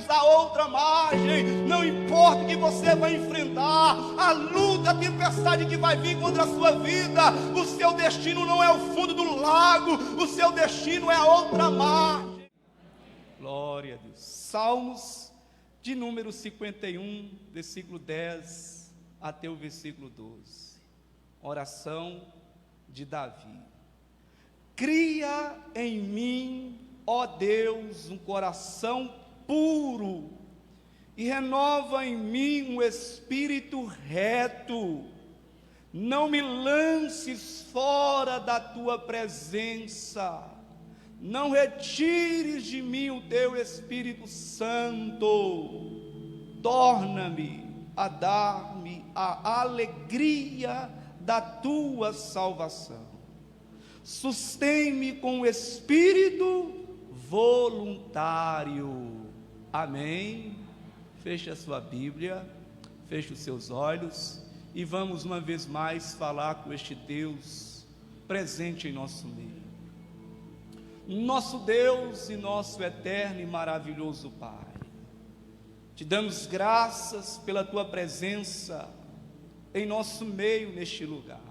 veremos a outra margem. Não importa o que você vai enfrentar, a luta, a tempestade que vai vir contra a sua vida, o seu destino não é o fundo do lago, o seu destino é a outra margem. Glória a Deus. Salmos de número 51, versículo 10 até o versículo 12. Oração de Davi. Cria em mim, ó Deus, um coração puro, e renova em mim um espírito reto. Não me lances fora da tua presença, não retires de mim o teu Espírito Santo. Torna-me a dar-me a alegria da tua salvação. Sustém-me com o espírito voluntário. Amém. Feche a sua Bíblia, feche os seus olhos e vamos uma vez mais falar com este Deus presente em nosso meio. Nosso Deus e nosso eterno e maravilhoso Pai, te damos graças pela tua presença em nosso meio neste lugar.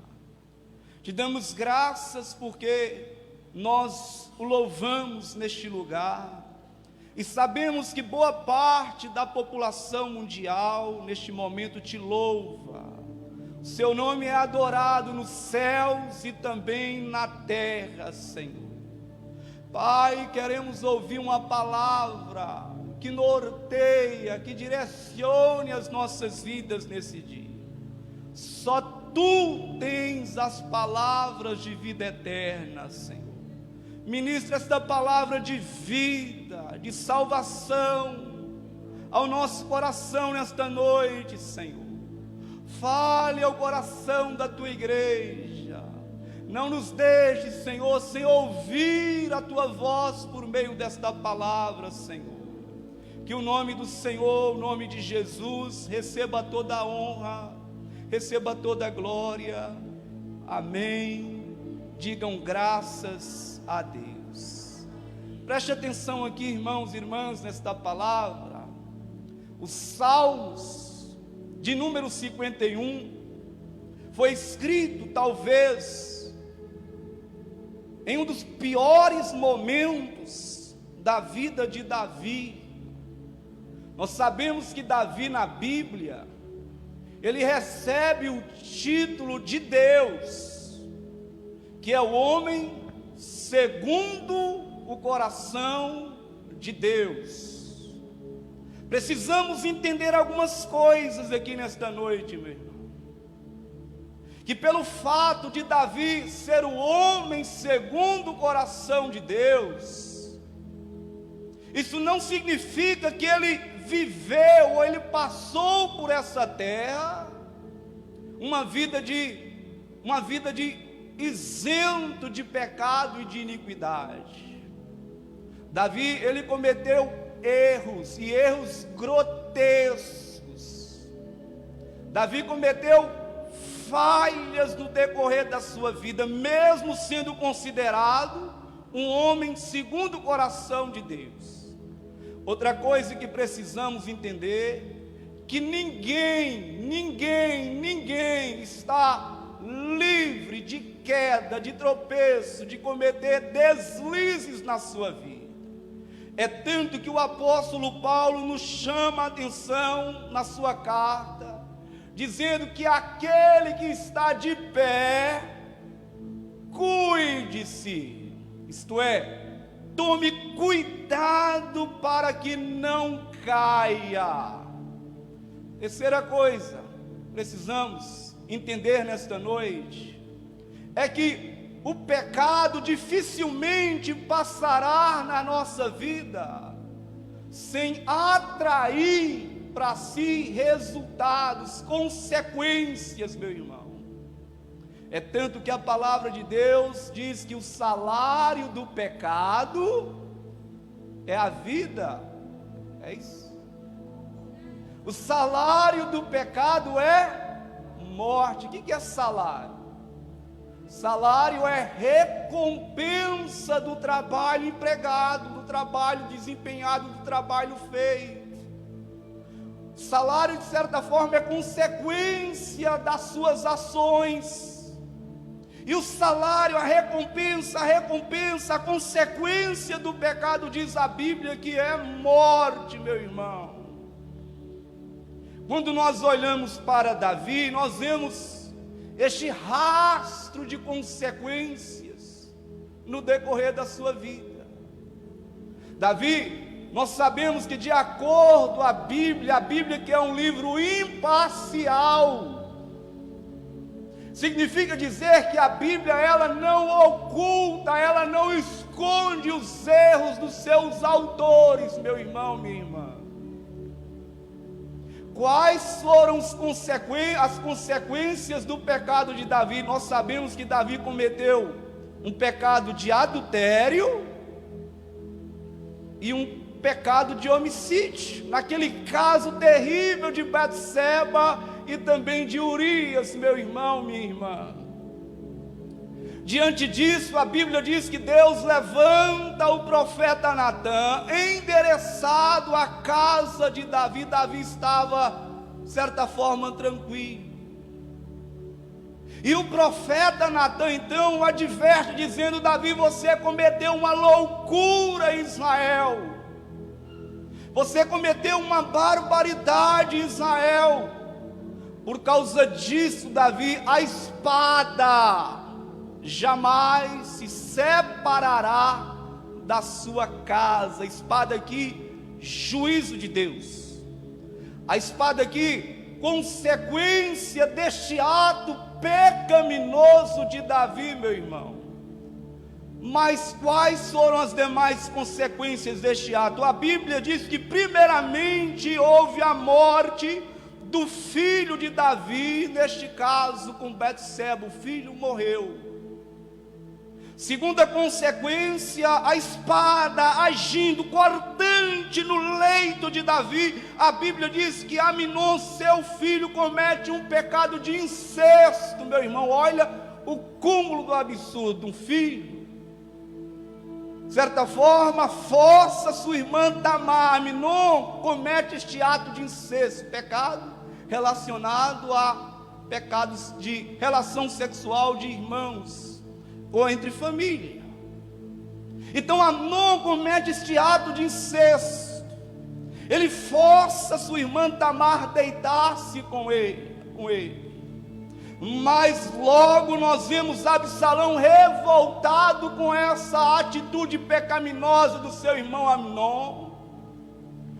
Te damos graças porque nós o louvamos neste lugar e sabemos que boa parte da população mundial neste momento te louva. O seu nome é adorado nos céus e também na terra, Senhor. Pai, queremos ouvir uma palavra que norteia, que direcione as nossas vidas nesse dia. Só Tu tens as palavras de vida eterna, Senhor. Ministra esta palavra de vida, de salvação ao nosso coração nesta noite, Senhor. Fale ao coração da Tua igreja. Não nos deixe, Senhor, sem ouvir a Tua voz por meio desta palavra, Senhor. Que o nome do Senhor, o nome de Jesus, receba toda a honra, receba toda a glória. Amém. Digam graças a Deus. Preste atenção aqui, irmãos e irmãs, nesta palavra. Os Salmos de número 51 foi escrito talvez em um dos piores momentos da vida de Davi. Nós sabemos que Davi na Bíblia, ele recebe o título de Deus, que é o homem segundo o coração de Deus. Precisamos entender algumas coisas aqui nesta noite, meu irmão. Que pelo fato de Davi ser o homem segundo o coração de Deus, isso não significa que ele viveu ou ele passou por essa terra uma vida de isento de pecado e de iniquidade. Davi, ele cometeu erros e erros grotescos. Davi cometeu falhas no decorrer da sua vida, mesmo sendo considerado um homem segundo o coração de Deus. Outra coisa que precisamos entender, que ninguém está livre de queda, de tropeço, de cometer deslizes na sua vida. É tanto que o apóstolo Paulo nos chama a atenção na sua carta, dizendo que aquele que está de pé, cuide-se, isto é, tome cuidado para que não caia. Terceira coisa, precisamos entender nesta noite, é que o pecado dificilmente passará na nossa vida sem atrair para si resultados, consequências, meu irmão. É tanto que a palavra de Deus diz que o salário do pecado é a vida. É isso. O salário do pecado é morte. O que é salário? Salário é recompensa do trabalho empregado, do trabalho desempenhado, do trabalho feito. Salário, de certa forma, é consequência das suas ações. E o salário, a recompensa, a consequência do pecado, diz a Bíblia, que é morte, meu irmão. Quando nós olhamos para Davi, nós vemos este rastro de consequências no decorrer da sua vida. Davi, nós sabemos que, de acordo com a Bíblia que é um livro imparcial, significa dizer que a Bíblia, ela não oculta, ela não esconde os erros dos seus autores, meu irmão, minha irmã. Quais foram as consequências do pecado de Davi? Nós sabemos que Davi cometeu um pecado de adultério e um pecado de homicídio, naquele caso terrível de Betseba e também de Urias, meu irmão, minha irmã. Diante disso, a Bíblia diz que Deus levanta o profeta Natã, endereçado à casa de Davi. Davi estava, de certa forma, tranquilo. E o profeta Natã, então, o adverte, dizendo: Davi, você cometeu uma loucura em Israel. Você cometeu uma barbaridade em Israel. Por causa disso, Davi, a espada jamais se separará da sua casa. A espada aqui, juízo de Deus. A espada aqui, consequência deste ato pecaminoso de Davi, meu irmão. Mas quais foram as demais consequências deste ato? A Bíblia diz que primeiramente houve a morte do filho de Davi, neste caso com Betseba. O filho morreu. Segunda consequência, a espada agindo cortante no leito de Davi. A Bíblia diz que Aminon, seu filho, comete um pecado de incesto, meu irmão. Olha o cúmulo do absurdo. Um filho, de certa forma, força sua irmã Tamar. Aminon comete este ato de incesto, pecado relacionado a pecados de relação sexual de irmãos ou entre família. Então Amnon comete este ato de incesto. Ele força sua irmã Tamar a deitar-se com ele. Mas logo nós vemos Absalão revoltado com essa atitude pecaminosa do seu irmão Amnon.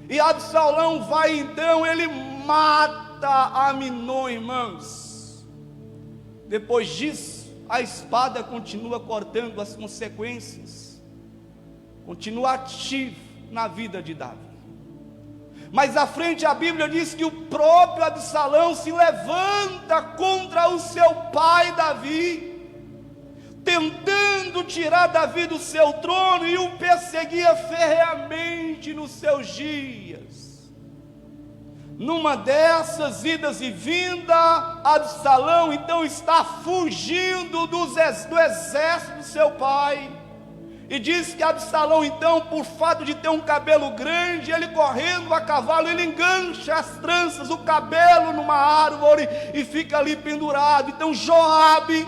E Absalão vai então, ele mata Aminon, irmãos. Depois disso, a espada continua cortando as consequências, continua ativo na vida de Davi. Mais à frente a Bíblia diz que o próprio Absalão se levanta contra o seu pai Davi, tentando tirar Davi do seu trono, e o perseguia ferreamente nos seus dias. Numa dessas idas e vindas, Absalão então está fugindo do exército do seu pai. E diz que Absalão então, por fato de ter um cabelo grande, ele correndo a cavalo, ele engancha as tranças, o cabelo numa árvore e fica ali pendurado. Então Joabe,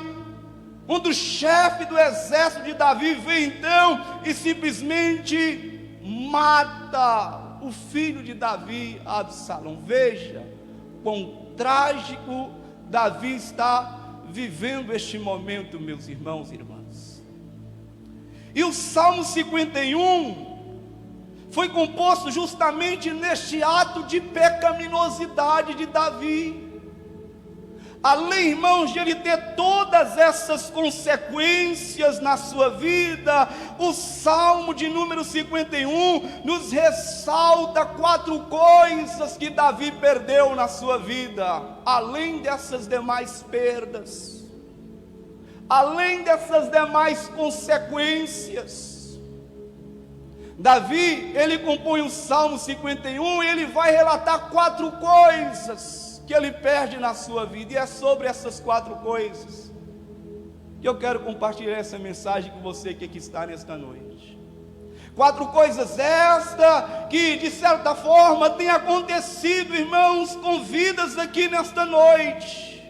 um dos chefes do exército de Davi, vem então e simplesmente mata o filho de Davi, Absalão. Veja quão trágico Davi está vivendo este momento, meus irmãos e irmãs. E o Salmo 51 foi composto justamente neste ato de pecaminosidade de Davi. Além, irmãos, de ele ter todas essas consequências na sua vida, o Salmo de número 51 nos ressalta 4 coisas que Davi perdeu na sua vida. Além dessas demais perdas, além dessas demais consequências, Davi, ele compõe o Salmo 51 e ele vai relatar 4 coisas que ele perde na sua vida. E é sobre essas 4 coisas que eu quero compartilhar essa mensagem com você que aqui está nesta noite. 4 coisas esta que de certa forma tem acontecido, irmãos, com vidas aqui nesta noite.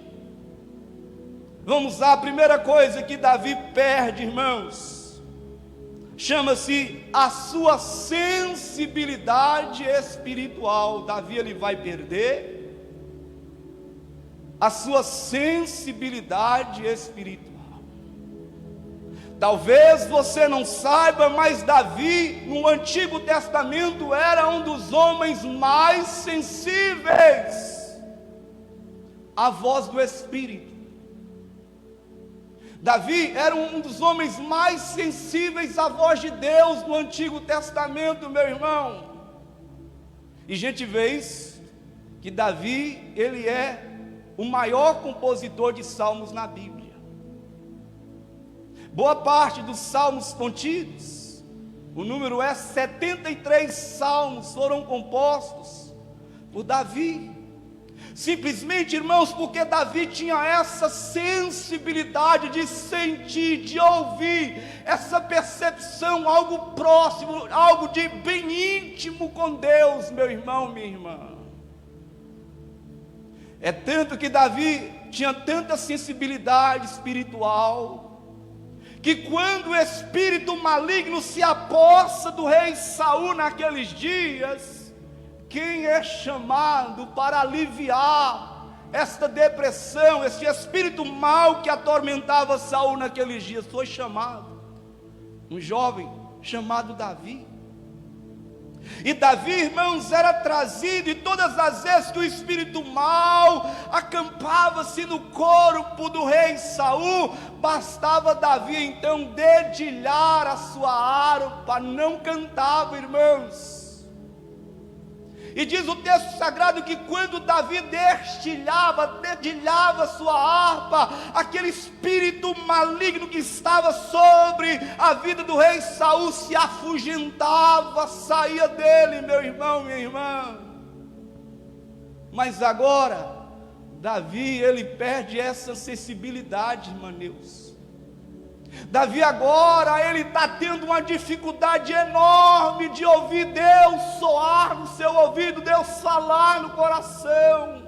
Vamos lá, a primeira coisa que Davi perde, irmãos, chama-se a sua sensibilidade espiritual. Davi, ele vai perder a sua sensibilidade espiritual. Talvez você não saiba, mas Davi, no Antigo Testamento, era um dos homens mais sensíveis à voz do Espírito. Davi era um dos homens mais sensíveis à voz de Deus no Antigo Testamento, meu irmão. E gente vê isso, que Davi, ele é o maior compositor de salmos na Bíblia. Boa parte dos salmos contidos, o número é 73 salmos, foram compostos por Davi. Simplesmente, irmãos, porque Davi tinha essa sensibilidade de sentir, de ouvir, essa percepção, algo próximo, algo de bem íntimo com Deus, meu irmão, minha irmã. É tanto que Davi tinha tanta sensibilidade espiritual, que quando o espírito maligno se apossa do rei Saul naqueles dias, quem é chamado para aliviar esta depressão, este espírito mau que atormentava Saul naqueles dias, foi chamado um jovem chamado Davi. E Davi, irmãos, era trazido, e todas as vezes que o espírito mau acampava-se no corpo do rei Saul, bastava Davi então dedilhar a sua harpa, não cantava, irmãos. E diz o texto sagrado que quando Davi dedilhava sua harpa, aquele espírito maligno que estava sobre a vida do rei Saul se afugentava, saía dele, meu irmão, minha irmã. Mas agora, Davi, ele perde essa sensibilidade, irmã Neuza. Davi agora, ele está tendo uma dificuldade enorme de ouvir Deus soar no seu ouvido, Deus falar no coração.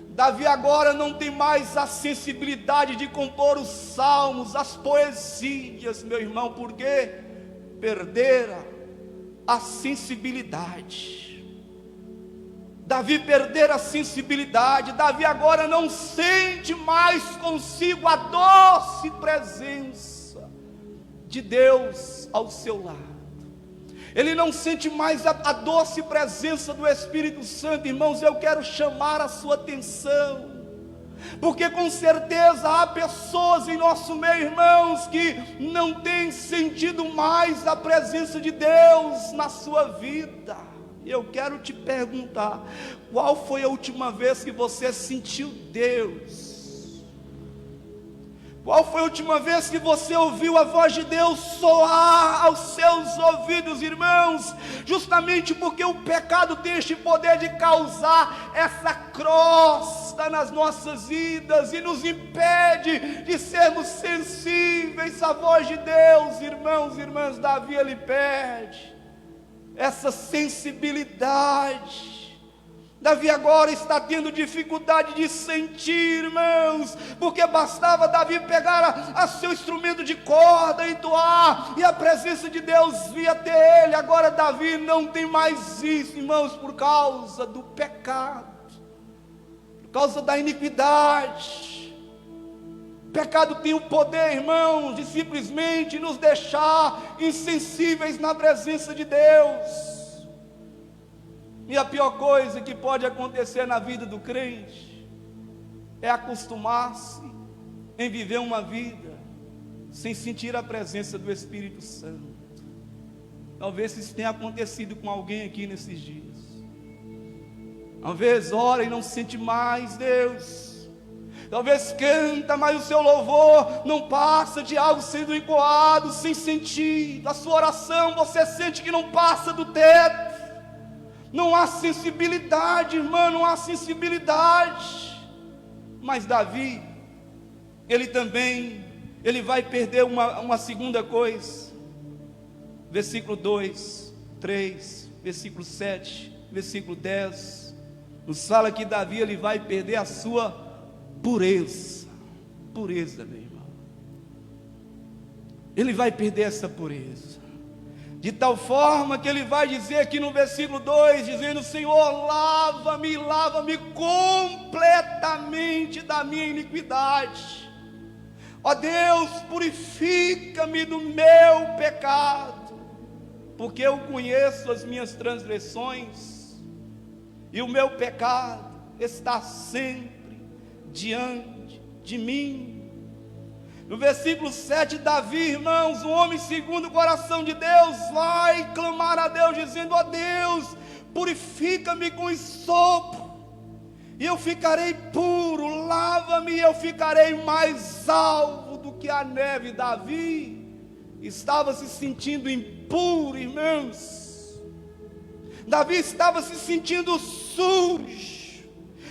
Davi agora não tem mais a sensibilidade de compor os salmos, as poesias, meu irmão, porque perdera a sensibilidade. Davi perdera a sensibilidade. Davi agora não sente mais consigo a doce presença de Deus ao seu lado. Ele não sente mais a doce presença do Espírito Santo. Irmãos, eu quero chamar a sua atenção, porque com certeza há pessoas em nosso meio, irmãos, que não têm sentido mais a presença de Deus na sua vida. Eu quero te perguntar, qual foi a última vez que você sentiu Deus? Qual foi a última vez que você ouviu a voz de Deus soar aos seus ouvidos, irmãos? Justamente porque o pecado tem este poder de causar essa crosta nas nossas vidas e nos impede de sermos sensíveis à voz de Deus, irmãos e irmãs. Davi, ele perde essa sensibilidade. Davi agora está tendo dificuldade de sentir, irmãos, porque bastava Davi pegar a seu instrumento de corda, entoar, e a presença de Deus via até ele. Agora Davi não tem mais isso, irmãos, por causa do pecado, por causa da iniquidade. O pecado tem o poder, irmãos, de simplesmente nos deixar insensíveis na presença de Deus. E a pior coisa que pode acontecer na vida do crente é acostumar-se em viver uma vida sem sentir a presença do Espírito Santo. Talvez isso tenha acontecido com alguém aqui nesses dias. Talvez ora e não sente mais Deus. Talvez canta, mas o seu louvor não passa de algo sendo encoado, sem sentido. A sua oração você sente que não passa do teto. Não há sensibilidade, irmão, não há sensibilidade. Mas Davi, ele vai perder uma segunda coisa. versículo 2, 3, versículo 7, versículo 10, nos fala que Davi ele vai perder a sua pureza. Pureza, meu irmão. Ele vai perder essa pureza, de tal forma que ele vai dizer aqui no versículo 2, dizendo: Senhor, lava-me, lava-me completamente da minha iniquidade. Ó Deus, purifica-me do meu pecado, porque eu conheço as minhas transgressões, e o meu pecado está sempre diante de mim. No versículo 7, Davi, irmãos, um homem segundo o coração de Deus, vai clamar a Deus, dizendo: ó Deus, purifica-me com esopo, e eu ficarei puro, lava-me e eu ficarei mais alvo do que a neve. Davi estava se sentindo impuro, irmãos. Davi estava se sentindo sujo,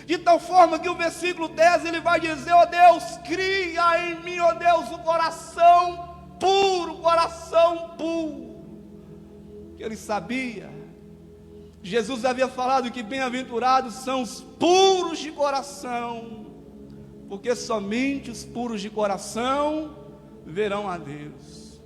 de tal forma que o versículo 10 ele vai dizer: ó Deus, cria em mim, ó Deus, um coração puro, que ele sabia. Jesus havia falado que bem-aventurados são os puros de coração, porque somente os puros de coração verão a Deus.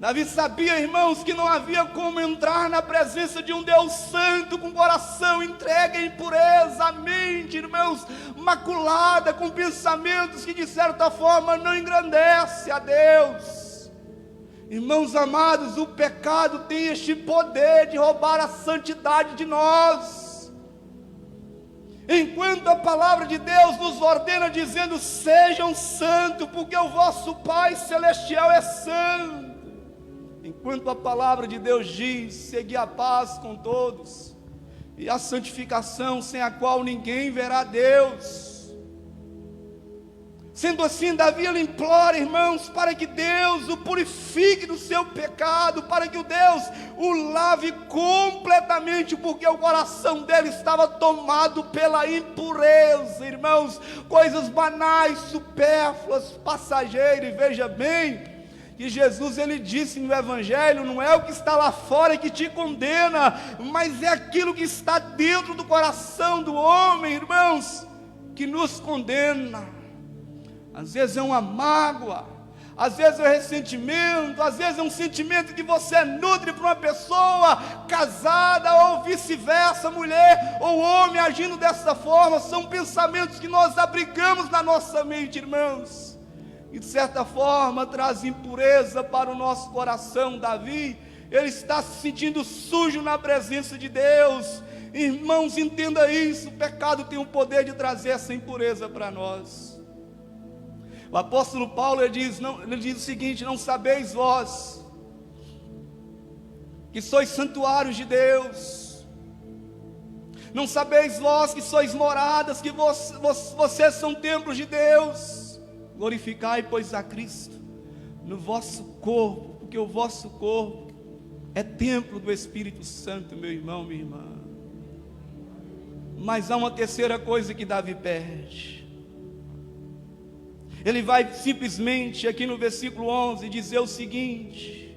Davi sabia, irmãos, que não havia como entrar na presença de um Deus santo com o coração entregue em pureza, a mente, irmãos, maculada com pensamentos que de certa forma não engrandece a Deus. Irmãos amados, o pecado tem este poder de roubar a santidade de nós. Enquanto a palavra de Deus nos ordena dizendo: sejam santos, porque o vosso Pai Celestial é santo. Enquanto a palavra de Deus diz: segui a paz com todos, e a santificação sem a qual ninguém verá Deus. Sendo assim, Davi ele implora, irmãos, para que Deus o purifique do seu pecado, para que o Deus o lave completamente, porque o coração dele estava tomado pela impureza, irmãos, coisas banais, supérfluas, passageiras. E veja bem, que Jesus ele disse no Evangelho: não é o que está lá fora que te condena, mas é aquilo que está dentro do coração do homem, irmãos, que nos condena. Às vezes é uma mágoa, às vezes é um ressentimento, às vezes é um sentimento que você nutre para uma pessoa casada, ou vice-versa, mulher ou homem agindo dessa forma. São pensamentos que nós abrigamos na nossa mente, irmãos, e de certa forma traz impureza para o nosso coração. Davi, ele está se sentindo sujo na presença de Deus. Irmãos, entenda isso: o pecado tem o poder de trazer essa impureza para nós. O apóstolo Paulo ele diz o seguinte: não sabeis vós que sois santuários de Deus? Não sabeis vós que sois moradas, que vocês são templos de Deus? Glorificai, pois, a Cristo no vosso corpo, porque o vosso corpo é templo do Espírito Santo, meu irmão, minha irmã. Mas há uma terceira coisa que Davi perde. Ele vai simplesmente aqui no versículo 11 dizer o seguinte: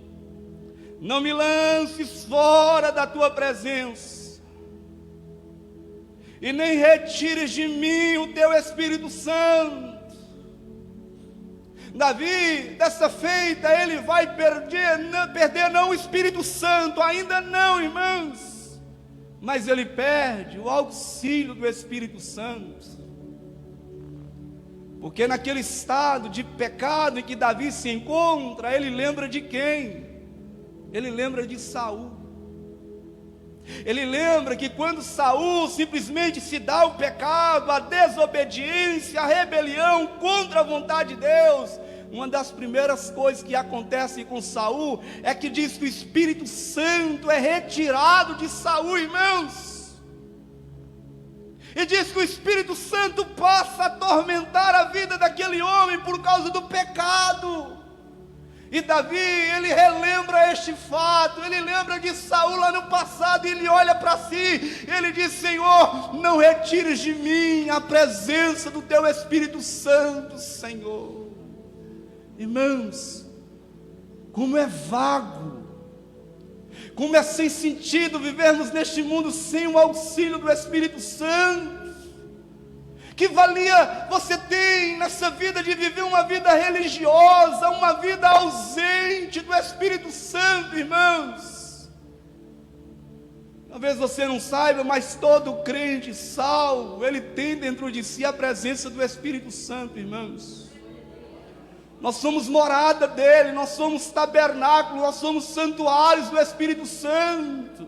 não me lances fora da tua presença, e nem retires de mim o teu Espírito Santo. Davi, dessa feita, ele vai perder não o Espírito Santo, ainda não, irmãos, mas ele perde o auxílio do Espírito Santo. Porque naquele estado de pecado em que Davi se encontra, ele lembra de quem? Ele lembra de Saul. Ele lembra que quando Saul simplesmente se dá o pecado, a desobediência, a rebelião contra a vontade de Deus, uma das primeiras coisas que acontece com Saul é que diz que o Espírito Santo é retirado de Saul, irmãos. E diz que o Espírito Santo passa a atormentar a vida daquele homem por causa do pecado. E Davi, ele relembra este fato, ele lembra de Saul lá no passado, e ele olha para si, ele diz: Senhor, não retires de mim a presença do teu Espírito Santo, Senhor. Irmãos, como é vago Como é sem sentido vivermos neste mundo sem o auxílio do Espírito Santo. Que valia você tem nessa vida de viver uma vida religiosa, uma vida ausente do Espírito Santo, irmãos? Talvez você não saiba, mas todo crente salvo, ele tem dentro de si a presença do Espírito Santo, irmãos. Nós somos morada dele, nós somos tabernáculo, nós somos santuários do Espírito Santo.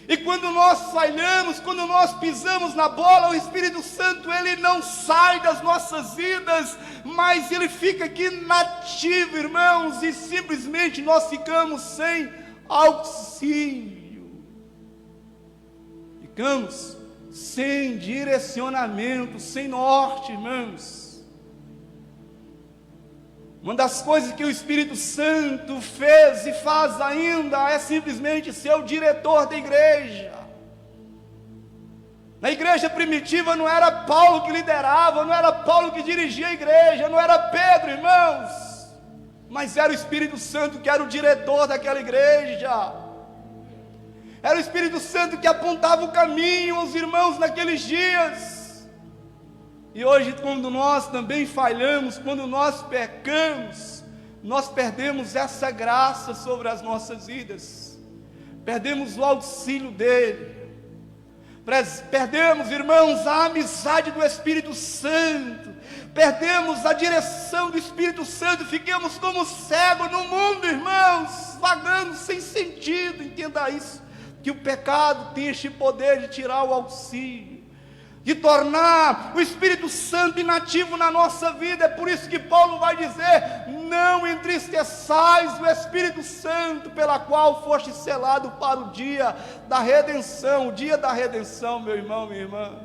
E quando nós falhamos, quando nós pisamos na bola, o Espírito Santo, ele não sai das nossas vidas, mas ele fica aqui nativo, irmãos, e simplesmente nós ficamos sem auxílio. Ficamos sem direcionamento, sem norte, irmãos. Uma das coisas que o Espírito Santo fez e faz ainda é simplesmente ser o diretor da igreja. Na igreja primitiva não era Paulo que liderava, não era Paulo que dirigia a igreja, não era Pedro, irmãos, mas era o Espírito Santo que era o diretor daquela igreja. Era o Espírito Santo que apontava o caminho aos irmãos naqueles dias. E hoje, quando nós também falhamos, quando nós pecamos, nós perdemos essa graça sobre as nossas vidas, perdemos o auxílio dele, perdemos, irmãos, a amizade do Espírito Santo, perdemos a direção do Espírito Santo, ficamos como cegos no mundo, irmãos, vagando sem sentido. Entenda isso, que o pecado tem este poder de tirar o auxílio, de tornar o Espírito Santo inativo na nossa vida. É por isso que Paulo vai dizer: não entristeçais o Espírito Santo, pela qual foste selado para o dia da redenção. O dia da redenção, meu irmão, minha irmã.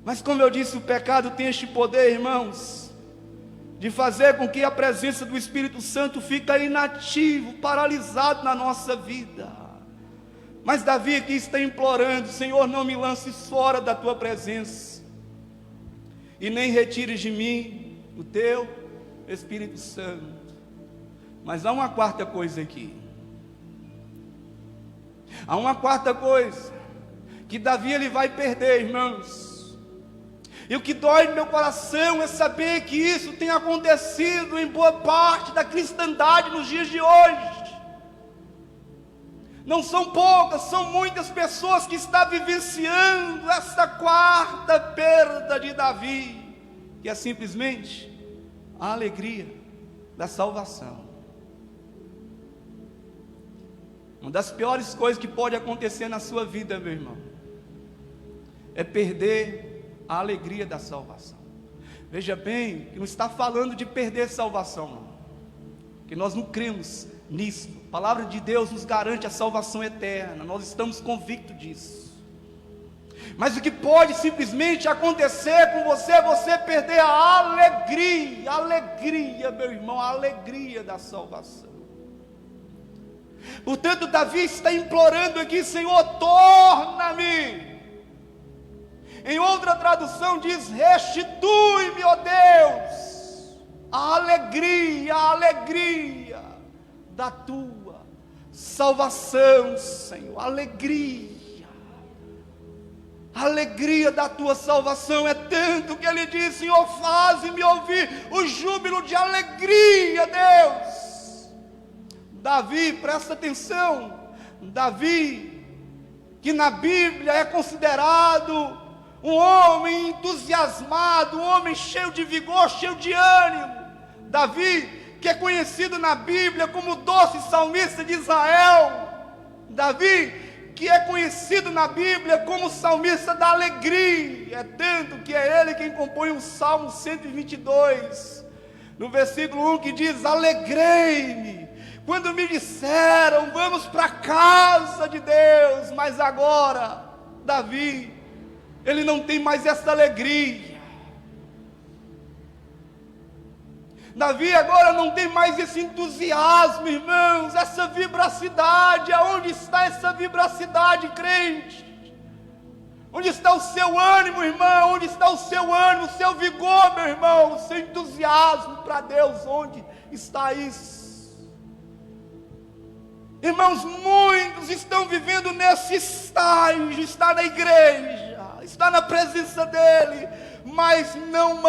Mas como eu disse, o pecado tem este poder, irmãos, de fazer com que a presença do Espírito Santo fique inativo, paralisado na nossa vida. Mas Davi aqui está implorando: Senhor, não me lances fora da tua presença, e nem retires de mim o teu Espírito Santo. Mas há uma quarta coisa aqui. Há uma quarta coisa que Davi ele vai perder, irmãos. E o que dói no meu coração é saber que isso tem acontecido em boa parte da cristandade nos dias de hoje. Não são poucas, são muitas pessoas que estão vivenciando essa quarta perda de Davi, que é simplesmente a alegria da salvação. Uma das piores coisas que pode acontecer na sua vida, meu irmão, é perder a alegria da salvação. Veja bem, que não está falando de perder salvação, não, que nós não cremos nisso. A palavra de Deus nos garante a salvação eterna, nós estamos convictos disso. Mas o que pode simplesmente acontecer com você é você perder a alegria, meu irmão, a alegria da salvação. Portanto, Davi está implorando aqui: Senhor, torna-me. Em outra tradução diz: restitui-me, ó Deus, a alegria da tua salvação, Senhor. A alegria da tua salvação é tanto que ele diz: Senhor, faz-me ouvir o júbilo de alegria, Deus. Davi, presta atenção, Davi, que na Bíblia é considerado um homem entusiasmado, um homem cheio de vigor, cheio de ânimo. Davi, que é conhecido na Bíblia como o doce salmista de Israel. Davi, que é conhecido na Bíblia como o salmista da alegria. É tanto que é ele quem compõe o Salmo 122, no versículo 1, que diz: alegrei-me quando me disseram, vamos para a casa de Deus. Mas agora, Davi, ele não tem mais essa alegria. Davi agora não tem mais esse entusiasmo, irmãos, essa vibracidade. Aonde está essa vibracidade, crente? Onde está o seu ânimo, irmão? Onde está o seu ânimo, o seu vigor, meu irmão? O seu entusiasmo para Deus, onde está isso? Irmãos, muitos estão vivendo nesse estágio, está na igreja, está na presença dEle, mas não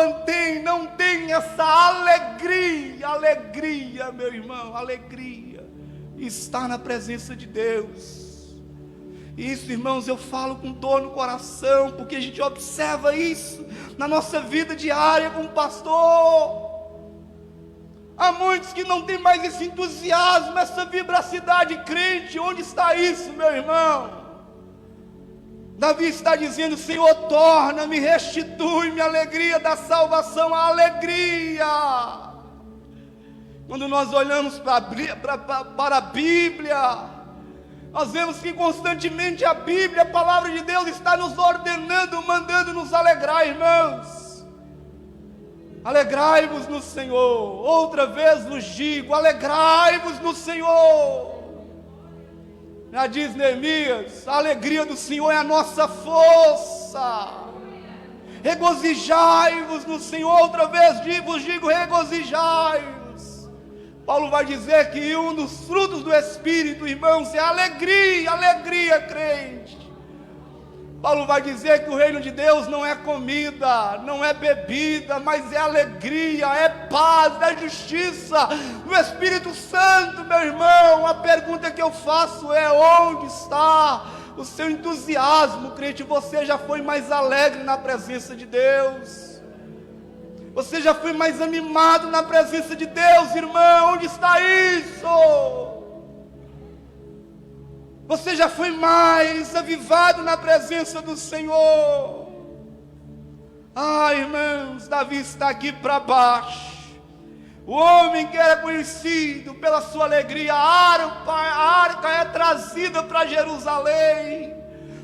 tem essa alegria, meu irmão, alegria, está na presença de Deus. Isso, irmãos, eu falo com dor no coração, porque a gente observa isso na nossa vida diária como pastor. Há muitos que não têm mais esse entusiasmo, essa vibracidade crente. Onde está isso, meu irmão? Davi está dizendo: Senhor, torna-me, restitui-me a alegria da salvação, a alegria. Quando nós olhamos para a Bíblia, nós vemos que constantemente a Bíblia, a palavra de Deus, está nos ordenando, mandando nos alegrar, irmãos. Alegrai-vos no Senhor. Outra vez vos digo, alegrai-vos no Senhor. Já diz Neemias, a alegria do Senhor é a nossa força. Regozijai-vos no Senhor. Outra vez vos digo, regozijai-vos. Paulo vai dizer que um dos frutos do Espírito, irmãos, é alegria crente. Paulo vai dizer que o reino de Deus não é comida, não é bebida, mas é alegria, é paz, é justiça, no Espírito Santo, meu irmão. A pergunta que eu faço é: onde está o seu entusiasmo, crente? Você já foi mais alegre na presença de Deus? Você já foi mais animado na presença de Deus, irmão? Onde está isso? Você já foi mais avivado na presença do Senhor? Ah, irmãos, Davi está aqui para baixo. O homem que era conhecido pela sua alegria, a arca é trazida para Jerusalém.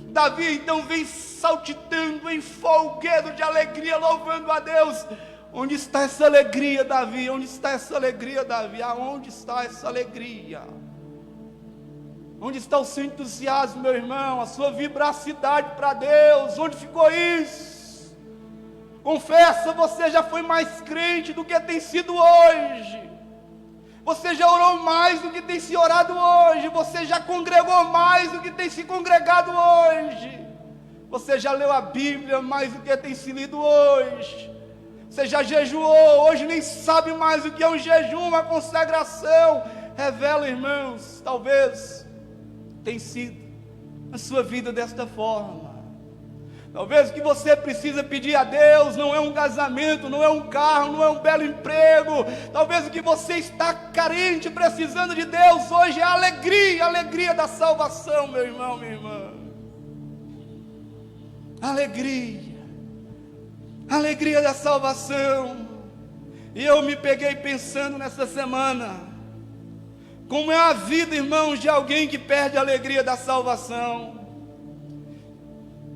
Davi então vem saltitando em folguedo de alegria, louvando a Deus. Onde está essa alegria, Davi? Onde está essa alegria, Davi? Aonde está essa alegria? Onde está o seu entusiasmo, meu irmão? A sua vibracidade para Deus? Onde ficou isso? Confessa, você já foi mais crente do que tem sido hoje. Você já orou mais do que tem se orado hoje. Você já congregou mais do que tem se congregado hoje. Você já leu a Bíblia mais do que tem se lido hoje. Você já jejuou, hoje nem sabe mais o que é um jejum, uma consagração. Revela, irmãos, talvez tem sido a sua vida desta forma. Talvez o que você precisa pedir a Deus não é um casamento, não é um carro, não é um belo emprego. Talvez o que você está carente, precisando de Deus hoje é a alegria da salvação, meu irmão, minha irmã. Alegria da salvação. E eu me peguei pensando nessa semana, como é a vida, irmãos, de alguém que perde a alegria da salvação.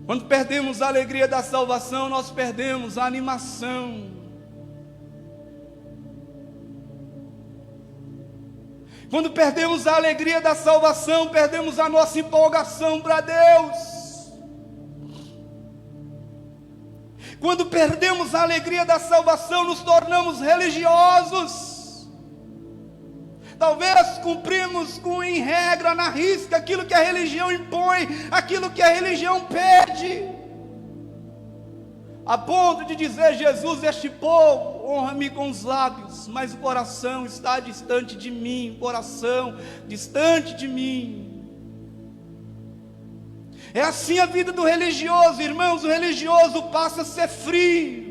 Quando perdemos a alegria da salvação, nós perdemos a animação. Quando perdemos a alegria da salvação, perdemos a nossa empolgação para Deus. Quando perdemos a alegria da salvação, nos tornamos religiosos. Talvez cumprimos em regra, na risca, aquilo que a religião impõe, aquilo que a religião pede, a ponto de dizer: Jesus, este povo honra-me com os lábios, mas o coração está distante de mim, distante de mim. É assim a vida do religioso, irmãos. O religioso passa a ser frio.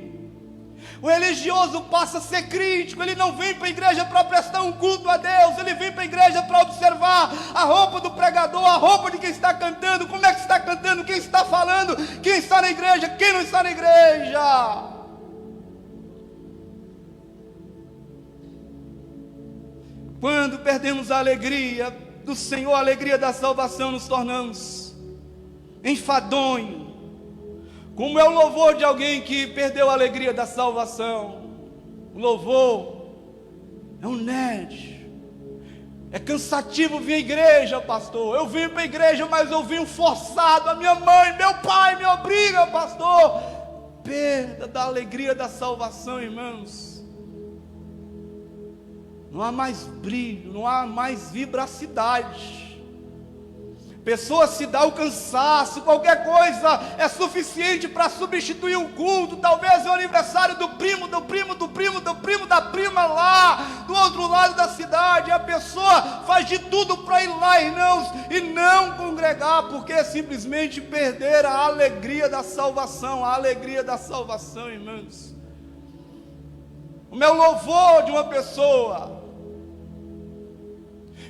O religioso passa a ser crítico. Ele não vem para a igreja para prestar um culto a Deus. Ele vem para a igreja para observar a roupa do pregador, a roupa de quem está cantando, como é que está cantando, quem está falando, quem está na igreja, quem não está na igreja. Quando perdemos a alegria do Senhor, a alegria da salvação, nos tornamos enfadonhos. Como é o louvor de alguém que perdeu a alegria da salvação? O louvor é um nédio. É cansativo vir à igreja, pastor. Eu vim para a igreja, mas eu vim forçado. A minha mãe, meu pai me obriga, pastor. Perda da alegria da salvação, irmãos. não há mais brilho, não há mais vibracidade. Pessoa se dá o cansaço, qualquer coisa é suficiente para substituir o culto. Talvez é o aniversário do primo da prima lá do outro lado da cidade. A pessoa faz de tudo para ir lá, irmãos, e não congregar, porque simplesmente perder a alegria da salvação. A alegria da salvação, irmãos. O meu louvor de uma pessoa,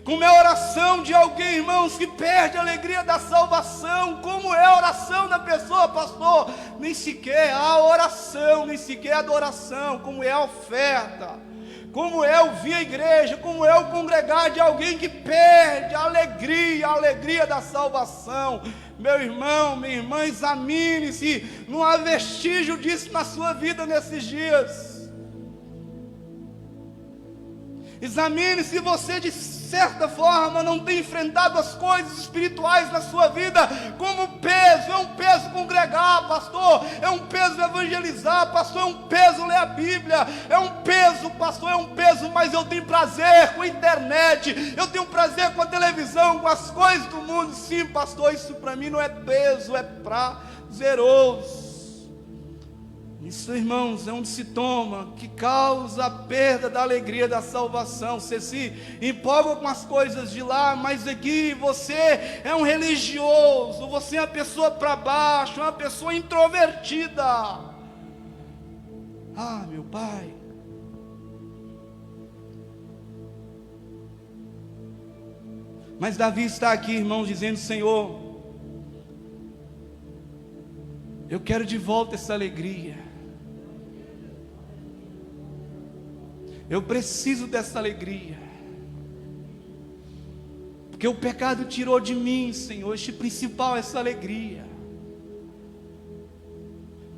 como é a oração de alguém, irmãos, que perde a alegria da salvação. Como é a oração da pessoa, pastor? Nem sequer a oração, nem sequer a adoração. Como é a oferta, como é ouvir a igreja, como é o congregar de alguém que perde a alegria da salvação. Meu irmão, minha irmã, examine-se. Não há vestígio disso na sua vida nesses dias. Examine se você de certa forma não tem enfrentado as coisas espirituais na sua vida como peso. É um peso congregar, pastor, é um peso evangelizar, pastor, é um peso ler a Bíblia, é um peso, pastor, é um peso, mas eu tenho prazer com a internet, eu tenho prazer com a televisão, com as coisas do mundo. Sim, pastor, isso para mim não é peso, é prazeroso. Isso, irmãos, é onde se toma, que causa a perda da alegria da salvação. Você se empolga com as coisas de lá, mas aqui você é um religioso, você é uma pessoa para baixo, uma pessoa introvertida. Ah, meu Pai. Mas Davi está aqui, irmãos, dizendo: Senhor, eu quero de volta essa alegria. Eu preciso dessa alegria, porque o pecado tirou de mim, Senhor, este principal, essa alegria.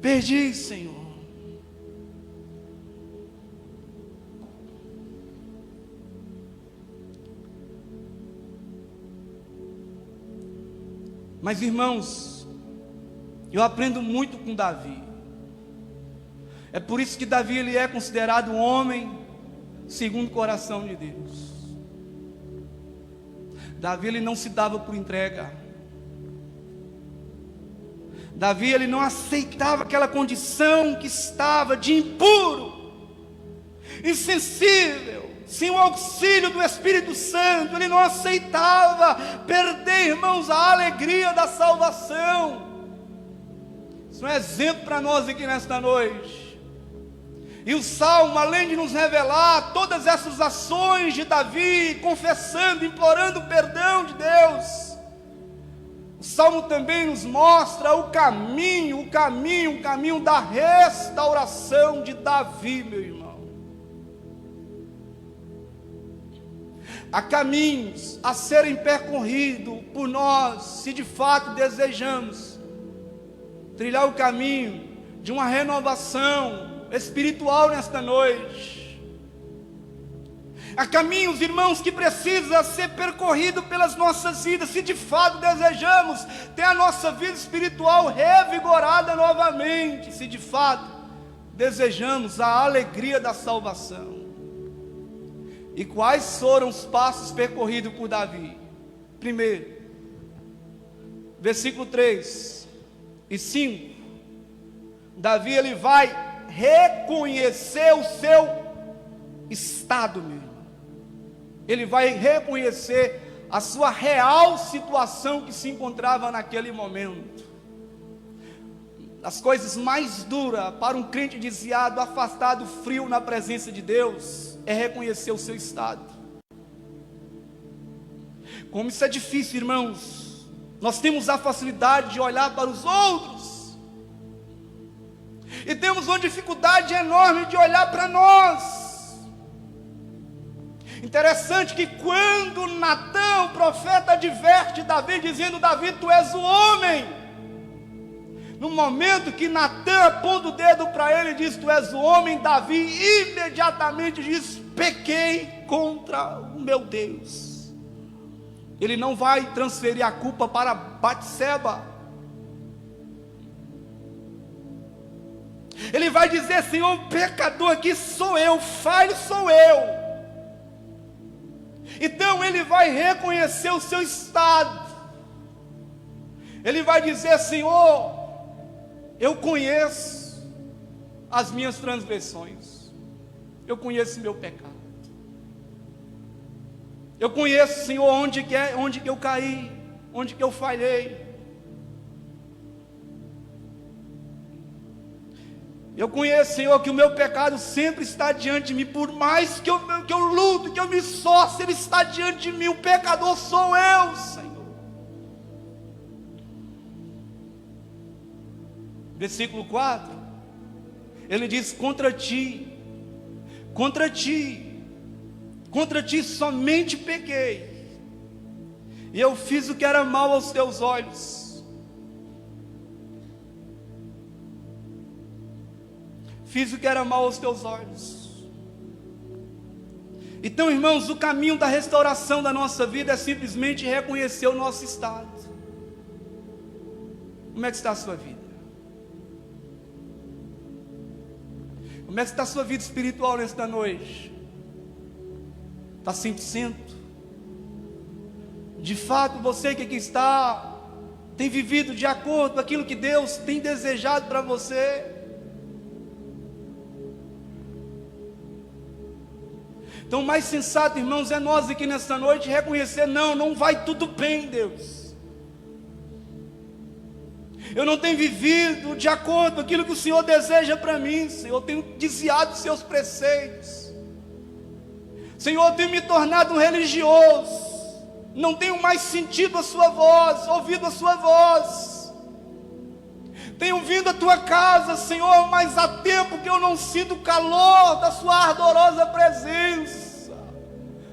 Perdi, Senhor. Mas, irmãos, eu aprendo muito com Davi. É por isso que Davi, ele é considerado um homem segundo o coração de Deus. Davi, ele não se dava por entrega. Davi, ele não aceitava aquela condição que estava de impuro, insensível, sem o auxílio do Espírito Santo. Ele não aceitava perder, irmãos, a alegria da salvação. Isso é um exemplo para nós aqui nesta noite. E o Salmo, além de nos revelar todas essas ações de Davi, confessando, implorando o perdão de Deus, o Salmo também nos mostra o caminho da restauração de Davi, meu irmão. Há caminhos a serem percorridos por nós, se de fato desejamos trilhar o caminho de uma renovação espiritual nesta noite. Há caminhos, irmãos, que precisam ser percorridos pelas nossas vidas, se de fato desejamos ter a nossa vida espiritual revigorada novamente, se de fato desejamos a alegria da salvação. E quais foram os passos percorridos por Davi? Primeiro, versículo 3 e 5, Davi, ele vai reconhecer o seu estado, meu irmão. Ele vai reconhecer a sua real situação que se encontrava naquele momento. As coisas mais duras para um crente desviado, afastado, frio na presença de Deus, é reconhecer o seu estado. Como isso é difícil, irmãos. Nós temos a facilidade de olhar para os outros, e temos uma dificuldade enorme de olhar para nós. Interessante que quando Natã, o profeta, adverte Davi, dizendo: Davi, tu és o homem. No momento que Natã aponta o dedo para ele e diz: tu és o homem, Davi imediatamente diz: pequei contra o meu Deus. Ele não vai transferir a culpa para Batseba. Ele vai dizer: Senhor, o pecador aqui sou eu, falho sou eu. Então ele vai reconhecer o seu estado. Ele vai dizer: Senhor, eu conheço as minhas transgressões, eu conheço o meu pecado, eu conheço, Senhor, onde que eu caí, onde que eu falhei. Eu conheço, Senhor, que o meu pecado sempre está diante de mim. Por mais que eu luto, que eu me esforce, ele está diante de mim. O pecador sou eu, Senhor. Versículo 4, ele diz: contra ti somente pequei, e eu fiz o que era mal aos teus olhos. Fiz o que era mal aos teus olhos. Então, irmãos, o caminho da restauração da nossa vida é simplesmente reconhecer o nosso estado. Como é que está a sua vida? Como é que está a sua vida espiritual nesta noite? Está 100%? De fato, você que aqui está, tem vivido de acordo com aquilo que Deus tem desejado para você? Então, o mais sensato, irmãos, é nós aqui nesta noite reconhecer: não vai tudo bem, Deus. Eu não tenho vivido de acordo com aquilo que o Senhor deseja para mim, Senhor. Eu tenho desviado dos seus preceitos, Senhor. Eu tenho me tornado um religioso, não tenho mais sentido a sua voz, ouvido a sua voz. Tenho vindo à tua casa, Senhor, mas há tempo que eu não sinto o calor da sua ardorosa presença.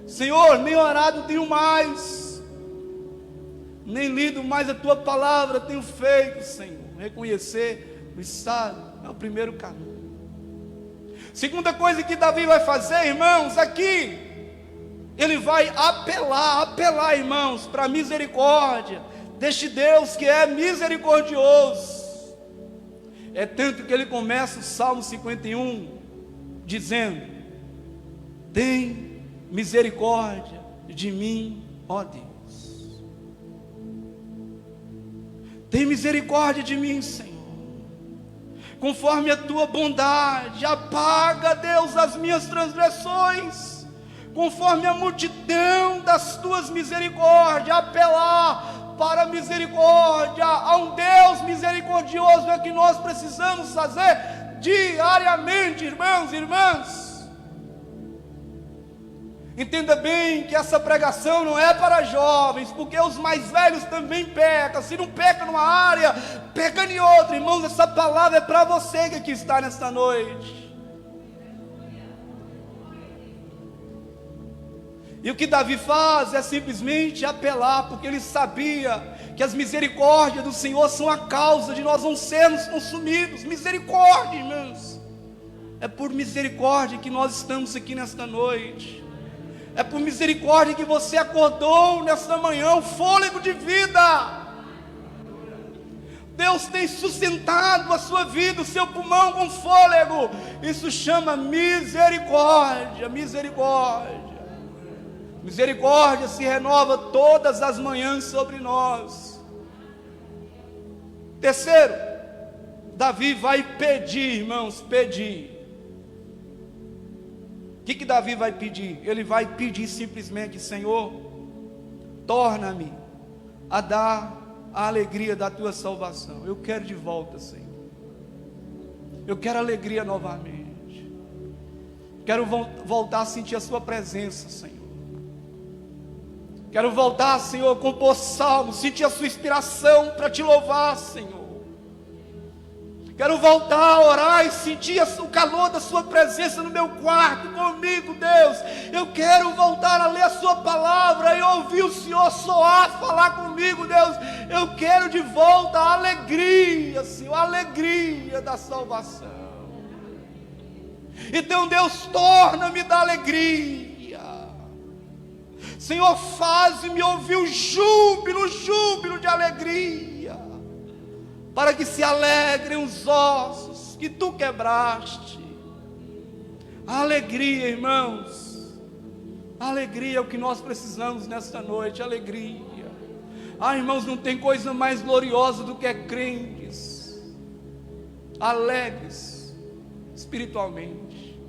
Senhor, nem orado tenho mais, nem lido mais a tua palavra tenho feito, Senhor. Reconhecer o estado é o primeiro caminho. Segunda coisa que Davi vai fazer, irmãos, aqui ele vai apelar, irmãos, para a misericórdia deste Deus que é misericordioso. É tanto que ele começa o Salmo 51 dizendo: tem misericórdia de mim, ó Deus. Tem misericórdia de mim, Senhor. Conforme a tua bondade, apaga, Deus, as minhas transgressões. Conforme a multidão das tuas misericórdias, apelar para a misericórdia, a um Deus misericordioso é que nós precisamos fazer diariamente, irmãos e irmãs. Entenda bem que essa pregação não é para jovens, porque os mais velhos também pecam. Se não peca numa área, peca em outra. Irmãos, essa palavra é para você que aqui está nesta noite. E o que Davi faz é simplesmente apelar, porque ele sabia que as misericórdias do Senhor são a causa de nós não sermos consumidos. Misericórdia, irmãos. É por misericórdia que nós estamos aqui nesta noite. É por misericórdia que você acordou nesta manhã, o fôlego de vida. Deus tem sustentado a sua vida, o seu pulmão com fôlego. Isso chama misericórdia, misericórdia. Misericórdia se renova todas as manhãs sobre nós. Terceiro, Davi vai pedir, irmãos, pedir. O que Davi vai pedir? Ele vai pedir simplesmente: Senhor, torna-me a dar a alegria da tua salvação. Eu quero de volta, Senhor. Eu quero alegria novamente. Quero voltar a sentir a sua presença, Senhor. Quero voltar, Senhor, compor salmos, sentir a sua inspiração para te louvar, Senhor. Quero voltar a orar e sentir o calor da sua presença no meu quarto comigo, Deus. Eu quero voltar a ler a sua palavra e ouvir o Senhor soar, falar comigo, Deus. Eu quero de volta a alegria, Senhor, a alegria da salvação. Então, Deus, torna-me da alegria. Senhor, faz-me ouvir o júbilo de alegria, para que se alegrem os ossos que tu quebraste. A alegria, irmãos, Alegria é o que nós precisamos nesta noite, alegria. Irmãos, não tem coisa mais gloriosa do que crentes alegres espiritualmente.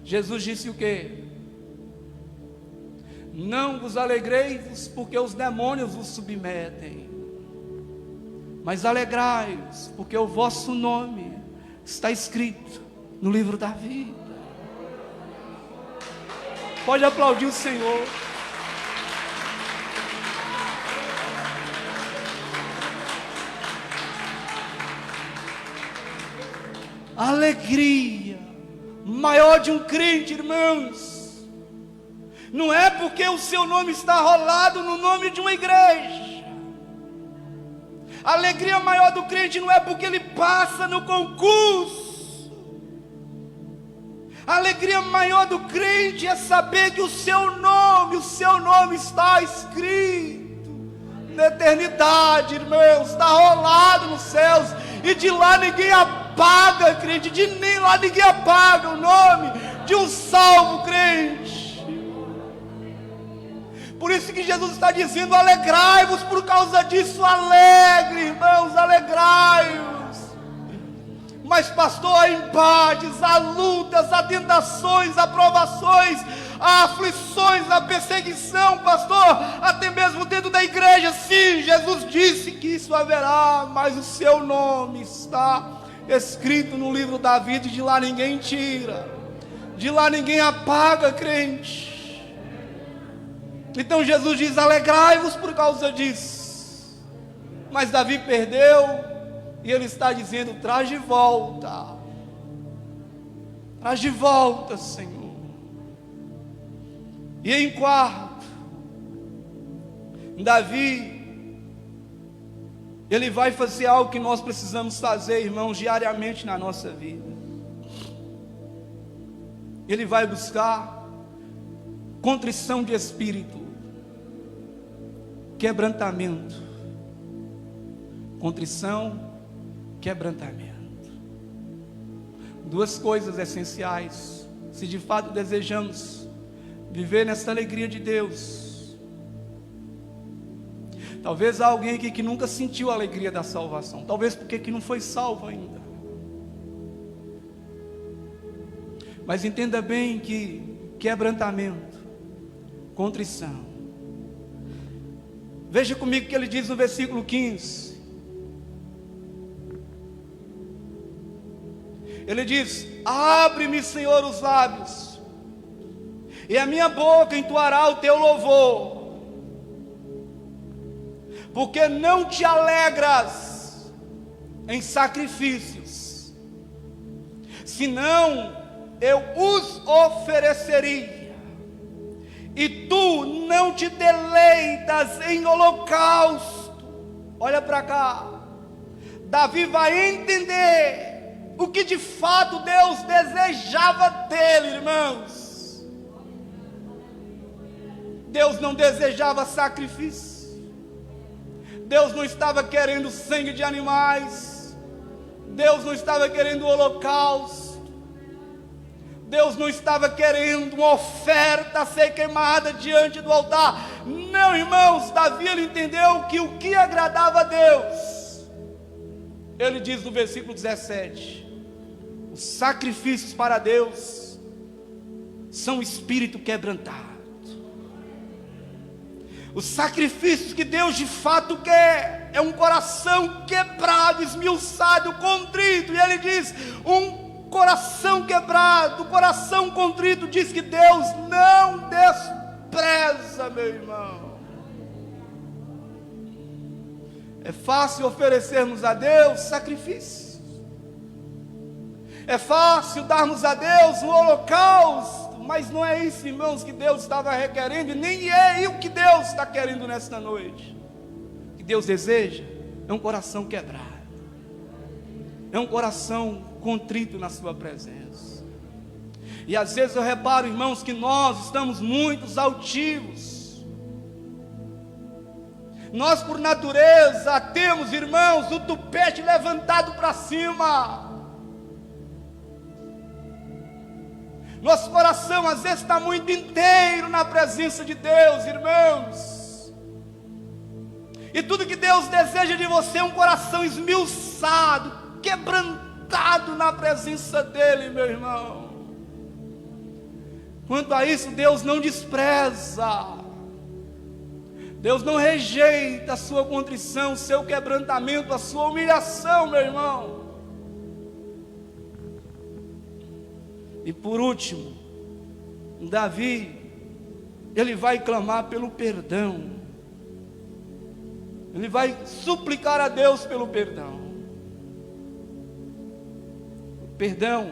Jesus disse o quê? Não vos alegreis porque os demônios vos submetem, mas alegrai-vos porque o vosso nome está escrito no livro da vida. Pode aplaudir o Senhor. A alegria maior de um crente, irmãos, não é porque o seu nome está rolado no nome de uma igreja. A alegria maior do crente não é porque ele passa no concurso. A alegria maior do crente é saber que o seu nome está escrito na eternidade, irmãos, está rolado nos céus, e de lá ninguém apaga, crente, nem lá ninguém apaga o nome de um salvo crente. Por isso que Jesus está dizendo: alegrai-vos por causa disso, alegre, irmãos, alegrai-vos. Mas pastor, há embates, há lutas, há tentações, há provações, há aflições, há perseguição, pastor, até mesmo dentro da igreja. Sim, Jesus disse que isso haverá, mas o seu nome está escrito no livro da vida, e de lá ninguém tira, de lá ninguém apaga, crente. Então Jesus diz: alegrai-vos por causa disso. Mas Davi perdeu, e ele está dizendo: traz de volta, Senhor. E em quarto, Davi, ele vai fazer algo que nós precisamos fazer, irmãos, diariamente na nossa vida. Ele vai buscar contrição de espírito, quebrantamento. Contrição, quebrantamento. Duas coisas essenciais, se de fato desejamos viver nessa alegria de Deus. Talvez há alguém aqui que nunca sentiu a alegria da salvação, talvez porque que não foi salvo ainda. Mas entenda bem que quebrantamento, contrição. Veja comigo o que ele diz no versículo 15. Ele diz: abre-me, Senhor, os lábios, e a minha boca entoará o teu louvor, porque não te alegras em sacrifícios, senão eu os ofereceria, e tu não te deleitas em holocausto. Olha para cá, Davi vai entender o que de fato Deus desejava dele, irmãos. Deus não desejava sacrifício, Deus não estava querendo sangue de animais, Deus não estava querendo holocausto, Deus não estava querendo uma oferta a ser queimada diante do altar. Não, irmãos, Davi, ele entendeu que o que agradava a Deus, ele diz no versículo 17: os sacrifícios para Deus são espírito quebrantado. Os sacrifícios que Deus de fato quer é um coração quebrado, esmiuçado, contrito. E ele diz: um coração quebrado, coração contrito, diz que Deus não despreza, meu irmão. É fácil oferecermos a Deus sacrifício, é fácil darmos a Deus um holocausto, mas não é isso, irmãos, que Deus estava requerendo, e nem é o que Deus está querendo nesta noite. O que Deus deseja é um coração quebrado, é um coração contrito na sua presença. E às vezes eu reparo, irmãos, que nós estamos muito altivos. Nós por natureza temos, irmãos, o tupete levantado para cima. Nosso coração às vezes está muito inteiro na presença de Deus, irmãos. E tudo que Deus deseja de você é um coração esmiuçado, quebrantado na presença dEle, meu irmão. Quanto a isso, Deus não despreza, Deus não rejeita a sua contrição, o seu quebrantamento, a sua humilhação, meu irmão. E por último, Davi, ele vai clamar pelo perdão, ele vai suplicar a Deus pelo perdão. O perdão